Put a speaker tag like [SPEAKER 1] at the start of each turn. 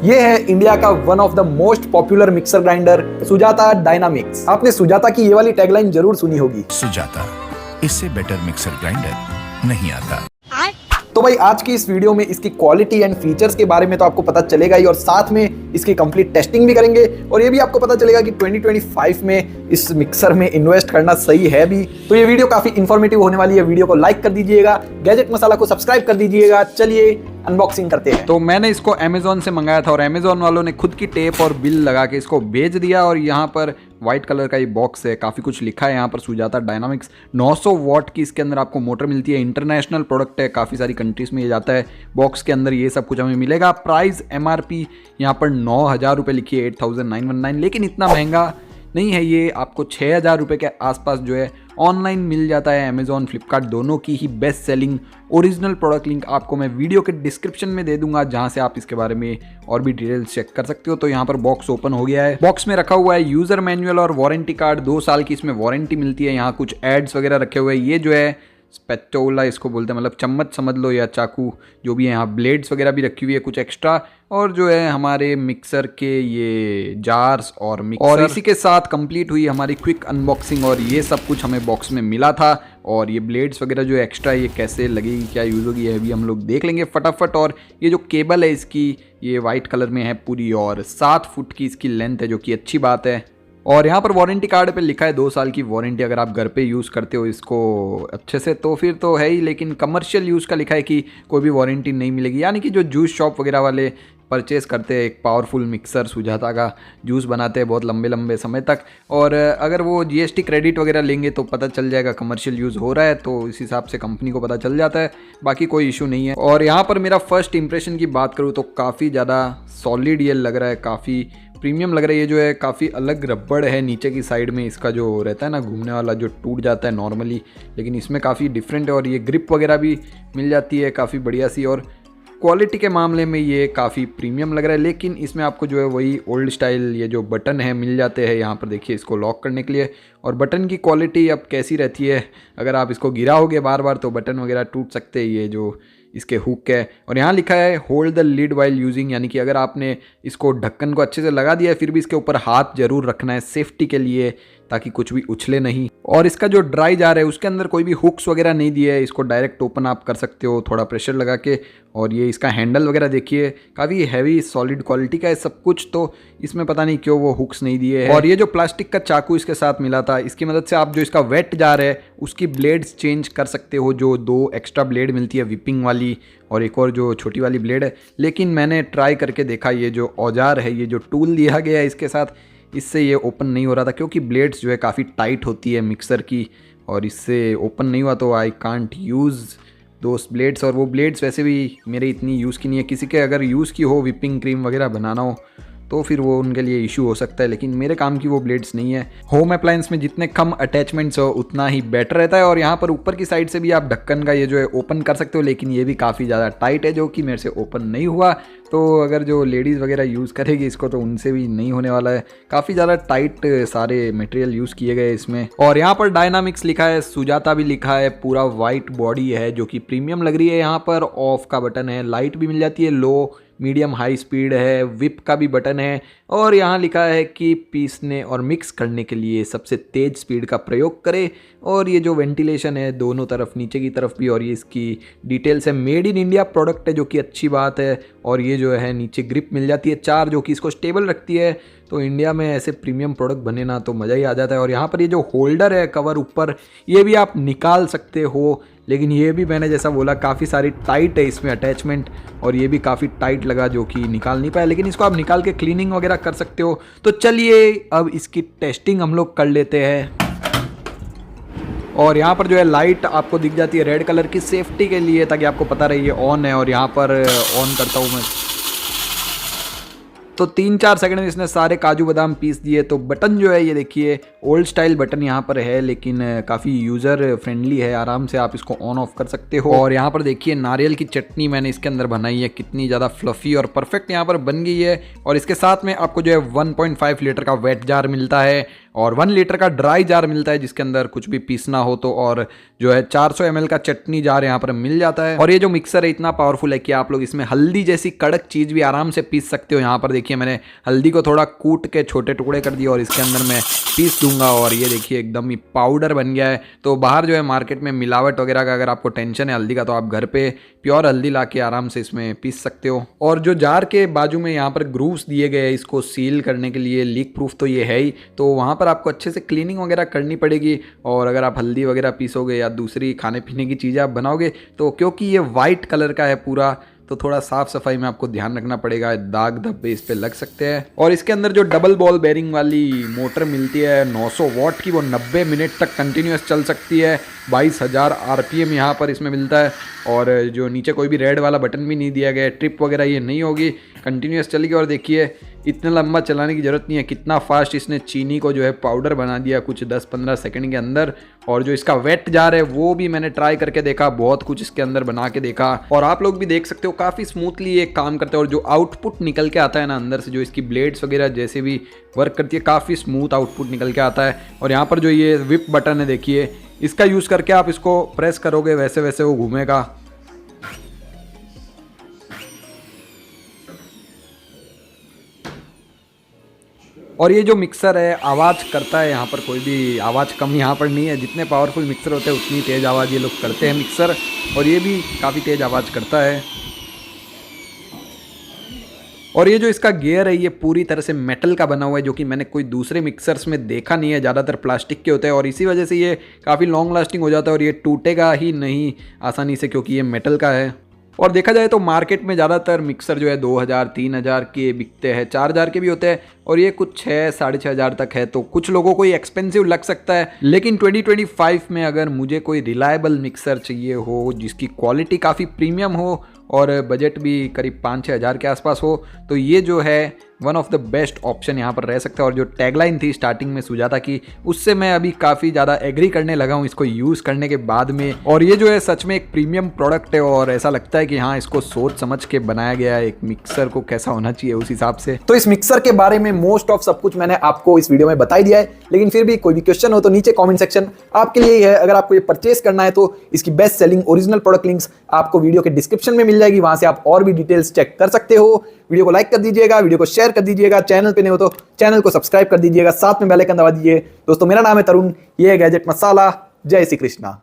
[SPEAKER 1] ये है इंडिया का one of the most popular mixer grinder Sujata dynamics. आपने सुजाता की ये वाली टैगलाइन जरूर सुनी होगी,
[SPEAKER 2] सुजाता, इससे बेटर मिक्सर ग्राइंडर नहीं आता।
[SPEAKER 1] तो भाई आज की इस वीडियो में इसकी क्वालिटी एंड फीचर्स के बारे में तो आपको पता चलेगा ही, और साथ में इसकी कंप्लीट टेस्टिंग भी करेंगे, और ये भी आपको पता चलेगा कि 2025 में इस मिक्सर में इन्वेस्ट करना सही है भी। तो ये वीडियो काफी इंफॉर्मेटिव होने वाली है। वीडियो को लाइक कर दीजिएगा, गैजेट मसाला को सब्सक्राइब कर दीजिएगा। चलिए अनबॉक्सिंग करते हैं।
[SPEAKER 3] तो मैंने इसको अमेजोन से मंगाया था और अमेजोन वालों ने खुद की टेप और बिल लगा के इसको भेज दिया। और यहाँ पर व्हाइट कलर का ये बॉक्स है, काफ़ी कुछ लिखा है यहाँ पर। सुजाता डायनामिक्स 900 वॉट की इसके अंदर आपको मोटर मिलती है। इंटरनेशनल प्रोडक्ट है, काफ़ी सारी कंट्रीज़ में ये जाता है। बॉक्स के अंदर ये सब कुछ हमें मिलेगा। प्राइस MRP यहाँ पर 9,000 रुपये लिखी है, 8,919, लेकिन इतना महंगा नहीं है ये। आपको 6,000 रुपये के आसपास जो है ऑनलाइन मिल जाता है। अमेजॉन, फ्लिपकार्ट दोनों की ही best selling original product link आपको मैं वीडियो के डिस्क्रिप्शन में दे दूंगा, जहां से आप इसके बारे में और भी डिटेल्स चेक कर सकते हो। तो यहाँ पर बॉक्स ओपन हो गया है। बॉक्स में रखा हुआ है यूजर मैनुअल और वारंटी कार्ड। 2 साल की इसमें वारंटी मिलती है। यहाँ कुछ एड्स वगैरह रखे हुए हैं। ये जो है स्पैचुला इसको बोलते हैं, मतलब चम्मच समझ लो या चाकू, जो भी है। यहाँ ब्लेड्स वगैरह भी रखी हुई है कुछ एक्स्ट्रा, और जो है हमारे मिक्सर के ये जार्स और मिक्सर। और इसी के साथ कंप्लीट हुई हमारी क्विक अनबॉक्सिंग, और ये सब कुछ हमें बॉक्स में मिला था। और ये ब्लेड्स वगैरह जो एक्स्ट्रा, ये कैसे लगेगी, क्या यूज़ होगी, ये भी हम लोग देख लेंगे फटाफट। और ये जो केबल है इसकी, ये वाइट कलर में है पूरी, और 7 फुट की इसकी लेंथ है, जो कि अच्छी बात है। और यहाँ पर वारंटी कार्ड पे लिखा है 2 साल की वारंटी। अगर आप घर पे यूज़ करते हो इसको अच्छे से तो फिर तो है ही, लेकिन कमर्शियल यूज़ का लिखा है कि कोई भी वारंटी नहीं मिलेगी। यानी कि जो जूस शॉप वगैरह वाले परचेज़ करते हैं एक पावरफुल मिक्सर, सुजाता का जूस बनाते हैं बहुत लंबे लंबे समय तक, और अगर वो GST क्रेडिट वगैरह लेंगे तो पता चल जाएगा कमर्शियल यूज़ हो रहा है, तो इस हिसाब से कंपनी को पता चल जाता है। बाकी कोई इशू नहीं है। और यहाँ पर मेरा फर्स्ट इंप्रेशन की बात करूँ तो काफ़ी ज़्यादा सॉलिड ये लग रहा है, काफ़ी प्रीमियम लग रहा है। ये जो है काफ़ी अलग रबड़ है नीचे की साइड में, इसका जो रहता है ना घूमने वाला, जो टूट जाता है नॉर्मली, लेकिन इसमें काफ़ी डिफरेंट है। और ये ग्रिप वगैरह भी मिल जाती है काफ़ी बढ़िया सी, और क्वालिटी के मामले में ये काफ़ी प्रीमियम लग रहा है। लेकिन इसमें आपको जो है वही ओल्ड स्टाइल ये जो बटन है मिल जाते हैं। यहाँ पर देखिए इसको लॉक करने के लिए, और बटन की क्वालिटी अब कैसी रहती है, अगर आप इसको गिराओगे बार बार तो बटन वगैरह टूट सकते हैं। ये जो इसके हुक है, और यहाँ लिखा है hold the lid while using, यानी कि अगर आपने इसको ढक्कन को अच्छे से लगा दिया है, फिर भी इसके ऊपर हाथ जरूर रखना है सेफ्टी के लिए, ताकि कुछ भी उछले नहीं। और इसका जो ड्राई जार है उसके अंदर कोई भी हुक्स वगैरह नहीं दिए है, इसको डायरेक्ट ओपन आप कर सकते हो थोड़ा प्रेशर लगा के। और ये इसका हैंडल वगैरह देखिए, काफ़ी हैवी सॉलिड क्वालिटी का है सब कुछ, तो इसमें पता नहीं क्यों वो हुक्स नहीं दिए हैं। और ये जो प्लास्टिक का चाकू इसके साथ मिला था, इसकी मदद से आप जो इसका वेट जार है उसकी ब्लेड्स चेंज कर सकते हो। जो 2 एक्स्ट्रा ब्लेड मिलती है विपिंग वाली, और एक और जो छोटी वाली ब्लेड है। लेकिन मैंने ट्राई करके देखा, ये जो औजार है, ये जो टूल दिया गया है इसके साथ, इससे ये ओपन नहीं हो रहा था, क्योंकि ब्लेड्स जो है काफ़ी टाइट होती है मिक्सर की, और इससे ओपन नहीं हुआ। तो I can't use those blades. और वो ब्लेड्स वैसे भी मेरे इतनी यूज़ की नहीं है। किसी के अगर यूज़ की हो, विपिंग क्रीम वगैरह बनाना हो, तो फिर वो उनके लिए इशू हो सकता है, लेकिन मेरे काम की वो ब्लेड्स नहीं है। होम अप्लायंस में जितने कम अटैचमेंट्स हो उतना ही बेटर रहता है। और यहाँ पर ऊपर की साइड से भी आप ढक्कन का ये जो है ओपन कर सकते हो, लेकिन ये भी काफ़ी ज़्यादा टाइट है, जो कि मेरे से ओपन नहीं हुआ। तो अगर जो लेडीज़ वगैरह यूज़ करेगी इसको तो उनसे भी नहीं होने वाला है। काफ़ी ज़्यादा टाइट सारे मटेरियल यूज़ किए गए इसमें। और यहाँ पर डायनामिक्स लिखा है, सुजाता भी लिखा है, पूरा वाइट बॉडी है जो कि प्रीमियम लग रही है। यहाँ पर ऑफ का बटन है, लाइट भी मिल जाती है, लो मीडियम हाई स्पीड है, विप का भी बटन है। और यहाँ लिखा है कि पीसने और मिक्स करने के लिए सबसे तेज़ स्पीड का प्रयोग करें। और ये जो वेंटिलेशन है दोनों तरफ, नीचे की तरफ भी, और ये इसकी डिटेल्स है, मेड इन इंडिया प्रोडक्ट है, जो कि अच्छी बात है। और ये जो है नीचे ग्रिप मिल जाती है 4, जो कि इसको स्टेबल रखती है। तो इंडिया में ऐसे प्रीमियम प्रोडक्ट बने ना तो मज़ा ही आ जाता है। और यहाँ पर ये जो होल्डर है कवर ऊपर, ये भी आप निकाल सकते हो, लेकिन ये भी मैंने जैसा बोला काफ़ी सारी टाइट है इसमें अटैचमेंट, और ये भी काफ़ी टाइट लगा, जो कि निकाल नहीं पाया। लेकिन इसको आप निकाल के क्लीनिंग वगैरह कर सकते हो। तो चलिए अब इसकी टेस्टिंग हम लोग कर लेते हैं। और यहाँ पर जो है लाइट आपको दिख जाती है रेड कलर की, सेफ्टी के लिए, ताकि आपको पता रहे ये ऑन है। और यहाँ पर ऑन करता हूँ मैं, तो 3-4 सेकंड में इसने सारे काजू बादाम पीस दिए। तो बटन जो है ये देखिए ओल्ड स्टाइल बटन यहाँ पर है, लेकिन काफ़ी यूज़र फ्रेंडली है, आराम से आप इसको ऑन ऑफ कर सकते हो। और यहाँ पर देखिए नारियल की चटनी मैंने इसके अंदर बनाई है, कितनी ज़्यादा फ्लफ़ी और परफेक्ट यहाँ पर बन गई है। और इसके साथ में आपको जो है 1.5 लीटर का वेट जार मिलता है। और 1 लीटर का ड्राई जार मिलता है जिसके अंदर कुछ भी पीसना हो तो, और जो है 400 ml का चटनी जार यहाँ पर मिल जाता है। और ये जो मिक्सर है इतना पावरफुल है कि आप लोग इसमें हल्दी जैसी कड़क चीज़ भी आराम से पीस सकते हो। यहाँ पर देखिए मैंने हल्दी को थोड़ा कूट के छोटे टुकड़े कर दिए और इसके अंदर मैं पीस दूंगा और ये देखिए एकदम ही पाउडर बन गया है। तो बाहर जो है मार्केट में मिलावट वगैरह का अगर आपको टेंशन है हल्दी का तो आप घर पे प्योर हल्दी ला के आराम से इसमें पीस सकते हो। और जो जार के बाजू में यहाँ पर ग्रूव्स दिए गए हैं इसको सील करने के लिए, लीक प्रूफ तो ये है ही, तो वहाँ पर आपको अच्छे से क्लीनिंग वगैरह करनी पड़ेगी। और अगर आप हल्दी वगैरह पीसोगे या दूसरी खाने पीने की चीज़ें आप बनाओगे तो क्योंकि ये वाइट कलर का है पूरा, तो थोड़ा साफ सफाई में आपको ध्यान रखना पड़ेगा, दाग धब्बे इस पे लग सकते हैं। और इसके अंदर जो डबल बॉल बेरिंग वाली मोटर मिलती है 900 वॉट की, वो 90 मिनट तक कंटिन्यूस चल सकती है। 22,000 RPM यहाँ पर इसमें मिलता है। और जो नीचे कोई भी रेड वाला बटन भी नहीं दिया गया है, ट्रिप वगैरह ये नहीं होगी, कंटिन्यूस चलेगी। और देखिए इतना लंबा चलाने की ज़रूरत नहीं है, कितना फास्ट इसने चीनी को जो है पाउडर बना दिया कुछ 10-15 सेकंड के अंदर। और जो इसका वेट जार है वो भी मैंने ट्राई करके देखा, बहुत कुछ इसके अंदर बना के देखा और आप लोग भी देख सकते हो काफ़ी स्मूथली ये काम करता है। और जो आउटपुट निकल के आता है ना अंदर से, जो इसकी ब्लेड्स वगैरह जैसे भी वर्क करती है, काफ़ी स्मूथ आउटपुट निकल के आता है। और यहाँ पर जो ये विप बटन है देखिए, इसका यूज़ करके आप इसको प्रेस करोगे वैसे वैसे वो घूमेगा। और ये जो मिक्सर है आवाज़ करता है, यहाँ पर कोई भी आवाज़ कम यहाँ पर नहीं है। जितने पावरफुल मिक्सर होते हैं उतनी तेज़ आवाज़ ये लोग करते हैं मिक्सर, और ये भी काफ़ी तेज़ आवाज़ करता है। और ये जो इसका गियर है ये पूरी तरह से मेटल का बना हुआ है, जो कि मैंने कोई दूसरे मिक्सर्स में देखा नहीं है, ज़्यादातर प्लास्टिक के होते हैं। और इसी वजह से ये काफ़ी लॉन्ग लास्टिंग हो जाता है और ये टूटेगा ही नहीं आसानी से क्योंकि ये मेटल का है। और देखा जाए तो मार्केट में ज़्यादातर मिक्सर जो है 2000-3000 के बिकते हैं, 4000 के भी होते हैं, और ये कुछ 6-6.5 तक है। तो कुछ लोगों को ये एक्सपेंसिव लग सकता है, लेकिन 2025 में अगर मुझे कोई रिलायबल मिक्सर चाहिए हो जिसकी क्वालिटी काफ़ी प्रीमियम हो और बजट भी करीब 5-6 हज़ार के आसपास हो, तो ये जो है one of the best option यहाँ पर रह सकता है। और जो टैगलाइन थी स्टार्टिंग में सुजाता की, उससे मैं अभी काफ़ी ज़्यादा एग्री करने लगा हूँ इसको यूज़ करने के बाद में। और ये जो है सच में एक प्रीमियम प्रोडक्ट है और ऐसा लगता है कि हाँ इसको सोच समझ के बनाया गया है, एक मिक्सर को कैसा होना चाहिए उस हिसाब से।
[SPEAKER 1] तो इस मिक्सर के बारे में मोस्ट ऑफ सब कुछ मैंने आपको इस वीडियो में बता ही दिया है, लेकिन फिर भी कोई भी क्वेश्चन हो तो नीचे कमेंट सेक्शन आपके लिए ही है। अगर आपको ये परचेस करना है तो इसकी best selling original product links आपको वीडियो के डिस्क्रिप्शन में मिल जाएगी, वहां से आप और भी डिटेल्स चेक कर सकते हो। वीडियो को लाइक कर दीजिएगा, वीडियो को शेयर कर दीजिएगा, चैनल पे नहीं हो तो चैनल को सब्सक्राइब कर दीजिएगा, साथ में बेल आइकन दबा दीजिए। दोस्तों मेरा नाम है तरुण, ये है गैजेट मसाला। जय श्री कृष्णा।